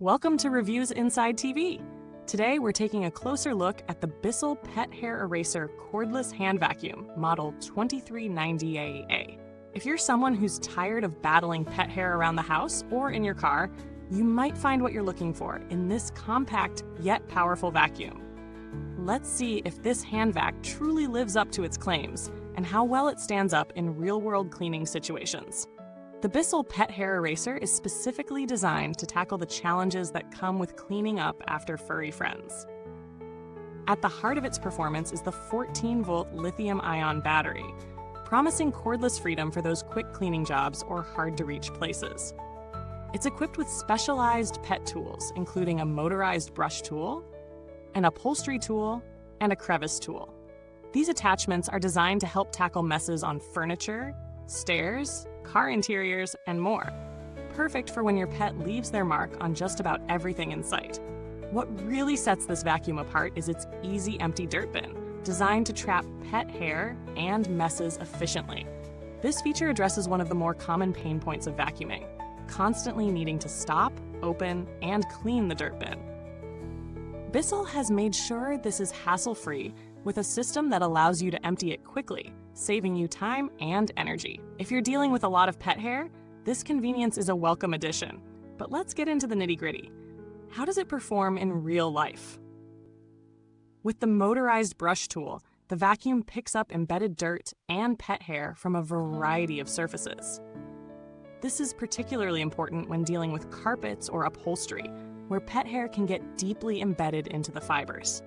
Welcome to Reviews Inside TV. Today we're taking a closer look at the BISSELL Pet Hair Eraser Cordless Hand Vacuum, model 2390AA. If you're someone who's tired of battling pet hair around the house or in your car, you might find what you're looking for in this compact yet powerful vacuum. Let's see if this hand vac truly lives up to its claims and how well it stands up in real-world cleaning situations. The BISSELL Pet Hair Eraser is specifically designed to tackle the challenges that come with cleaning up after furry friends. At the heart of its performance is the 14-volt lithium-ion battery, promising cordless freedom for those quick cleaning jobs or hard-to-reach places. It's equipped with specialized pet tools, including a motorized brush tool, an upholstery tool, and a crevice tool. These attachments are designed to help tackle messes on furniture, stairs, car interiors, and more. Perfect for when your pet leaves their mark on just about everything in sight. What really sets this vacuum apart is its easy empty dirt bin, designed to trap pet hair and messes efficiently. This feature addresses one of the more common pain points of vacuuming, constantly needing to stop, open, and clean the dirt bin. BISSELL has made sure this is hassle-free with a system that allows you to empty it quickly, saving you time and energy. If you're dealing with a lot of pet hair, this convenience is a welcome addition. But let's get into the nitty-gritty. How does it perform in real life? With the motorized brush tool, the vacuum picks up embedded dirt and pet hair from a variety of surfaces. This is particularly important when dealing with carpets or upholstery, where pet hair can get deeply embedded into the fibers.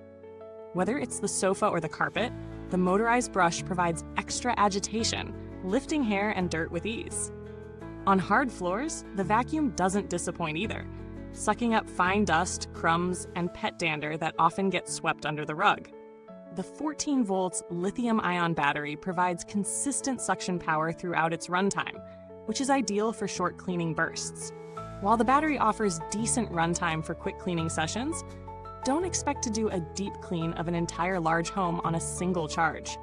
Whether it's the sofa or the carpet, the motorized brush provides extra agitation, lifting hair and dirt with ease. On hard floors, the vacuum doesn't disappoint either, sucking up fine dust, crumbs, and pet dander that often get swept under the rug. The 14 volts lithium-ion battery provides consistent suction power throughout its runtime, which is ideal for short cleaning bursts. While the battery offers decent runtime for quick cleaning sessions, don't expect to do a deep clean of an entire large home on a single charge.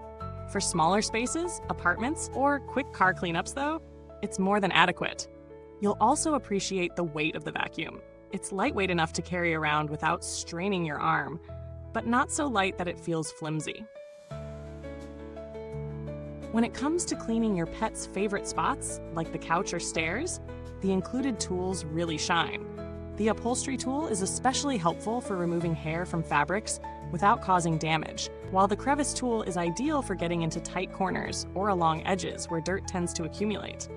For smaller spaces, apartments, or quick car cleanups though, it's more than adequate. You'll also appreciate the weight of the vacuum. It's lightweight enough to carry around without straining your arm, but not so light that it feels flimsy. When it comes to cleaning your pet's favorite spots, like the couch or stairs, the included tools really shine. The upholstery tool is especially helpful for removing hair from fabrics without causing damage, while the crevice tool is ideal for getting into tight corners or along edges where dirt tends to accumulate.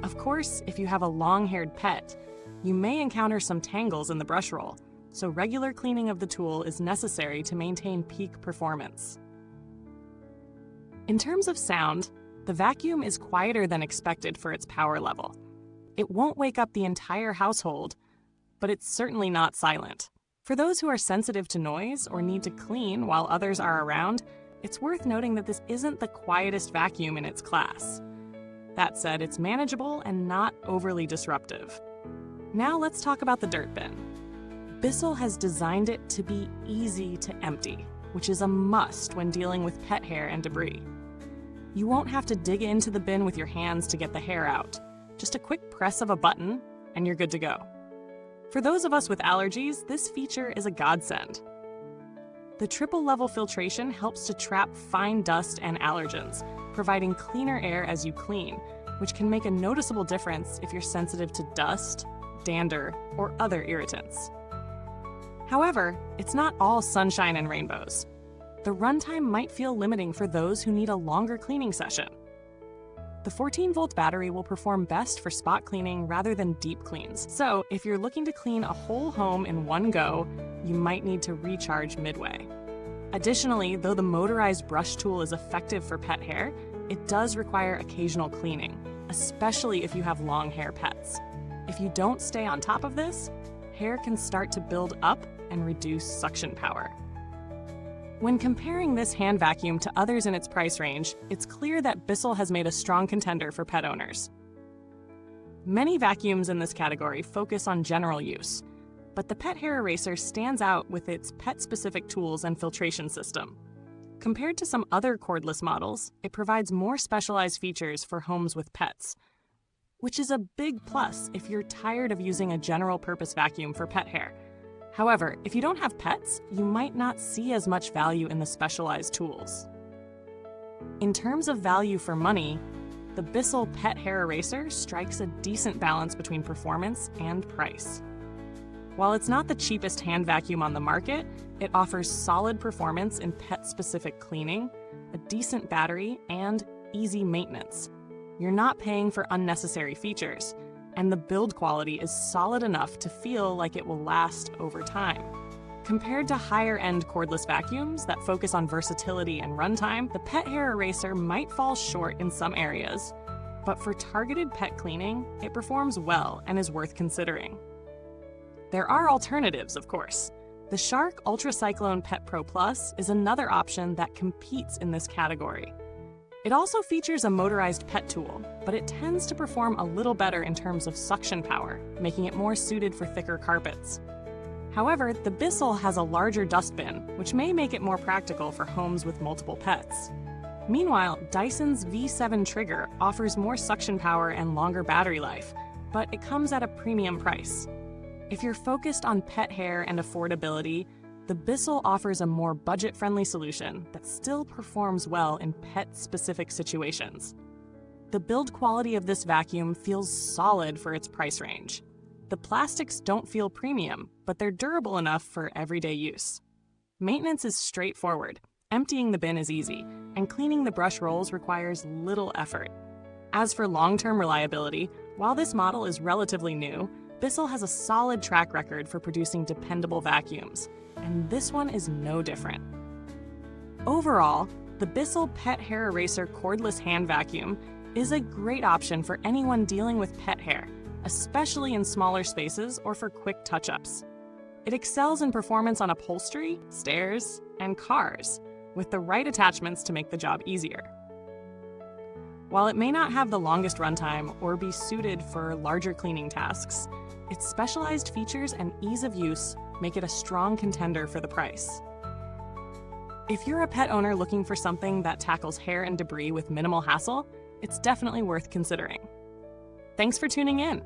Of course, if you have a long-haired pet, you may encounter some tangles in the brush roll, so regular cleaning of the tool is necessary to maintain peak performance. In terms of sound, the vacuum is quieter than expected for its power level. It won't wake up the entire household, but it's certainly not silent. For those who are sensitive to noise or need to clean while others are around, it's worth noting that this isn't the quietest vacuum in its class. That said, it's manageable and not overly disruptive. Now let's talk about the dirt bin. BISSELL has designed it to be easy to empty, which is a must when dealing with pet hair and debris. You won't have to dig into the bin with your hands to get the hair out. Just a quick press of a button, and you're good to go. For those of us with allergies, this feature is a godsend. The triple-level filtration helps to trap fine dust and allergens, providing cleaner air as you clean, which can make a noticeable difference if you're sensitive to dust, dander, or other irritants. However, it's not all sunshine and rainbows. The runtime might feel limiting for those who need a longer cleaning session. The 14-volt battery will perform best for spot cleaning rather than deep cleans. So if you're looking to clean a whole home in one go, you might need to recharge midway. Additionally, though the motorized brush tool is effective for pet hair, it does require occasional cleaning, especially if you have long hair pets. If you don't stay on top of this, hair can start to build up and reduce suction power. When comparing this hand vacuum to others in its price range, it's clear that BISSELL has made a strong contender for pet owners. Many vacuums in this category focus on general use, but the Pet Hair Eraser stands out with its pet-specific tools and filtration system. Compared to some other cordless models, it provides more specialized features for homes with pets. which is a big plus if you're tired of using a general-purpose vacuum for pet hair. However, if you don't have pets, you might not see as much value in the specialized tools. In terms of value for money, the BISSELL Pet Hair Eraser strikes a decent balance between performance and price. While it's not the cheapest hand vacuum on the market, it offers solid performance in pet-specific cleaning, a decent battery, and easy maintenance. You're not paying for unnecessary features, and the build quality is solid enough to feel like it will last over time. Compared to higher-end cordless vacuums that focus on versatility and runtime, the Pet Hair Eraser might fall short in some areas, but for targeted pet cleaning, it performs well and is worth considering. There are alternatives, of course. The Shark Ultracyclone Pet Pro Plus is another option that competes in this category. It also features a motorized pet tool, but it tends to perform a little better in terms of suction power, making it more suited for thicker carpets. However, the BISSELL has a larger dustbin, which may make it more practical for homes with multiple pets. Meanwhile, Dyson's V7 trigger offers more suction power and longer battery life, but it comes at a premium price. If you're focused on pet hair and affordability, the BISSELL offers a more budget-friendly solution that still performs well in pet-specific situations. The build quality of this vacuum feels solid for its price range. The plastics don't feel premium, but they're durable enough for everyday use. Maintenance is straightforward. Emptying the bin is easy, and cleaning the brush rolls requires little effort. As for long-term reliability, while this model is relatively new, BISSELL has a solid track record for producing dependable vacuums, and this one is no different. Overall, the BISSELL Pet Hair Eraser Cordless Hand Vacuum is a great option for anyone dealing with pet hair, especially in smaller spaces or for quick touch-ups. It excels in performance on upholstery, stairs, and cars, with the right attachments to make the job easier. While it may not have the longest runtime or be suited for larger cleaning tasks, its specialized features and ease of use make it a strong contender for the price. If you're a pet owner looking for something that tackles hair and debris with minimal hassle, it's definitely worth considering. Thanks for tuning in.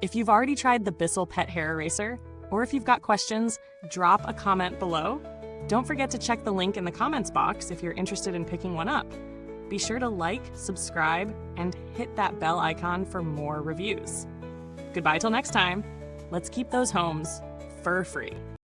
If you've already tried the BISSELL Pet Hair Eraser, or if you've got questions, drop a comment below. Don't forget to check the link in the comments box if you're interested in picking one up. Be sure to like, subscribe, and hit that bell icon for more reviews. Goodbye till next time. Let's keep those homes fur-free.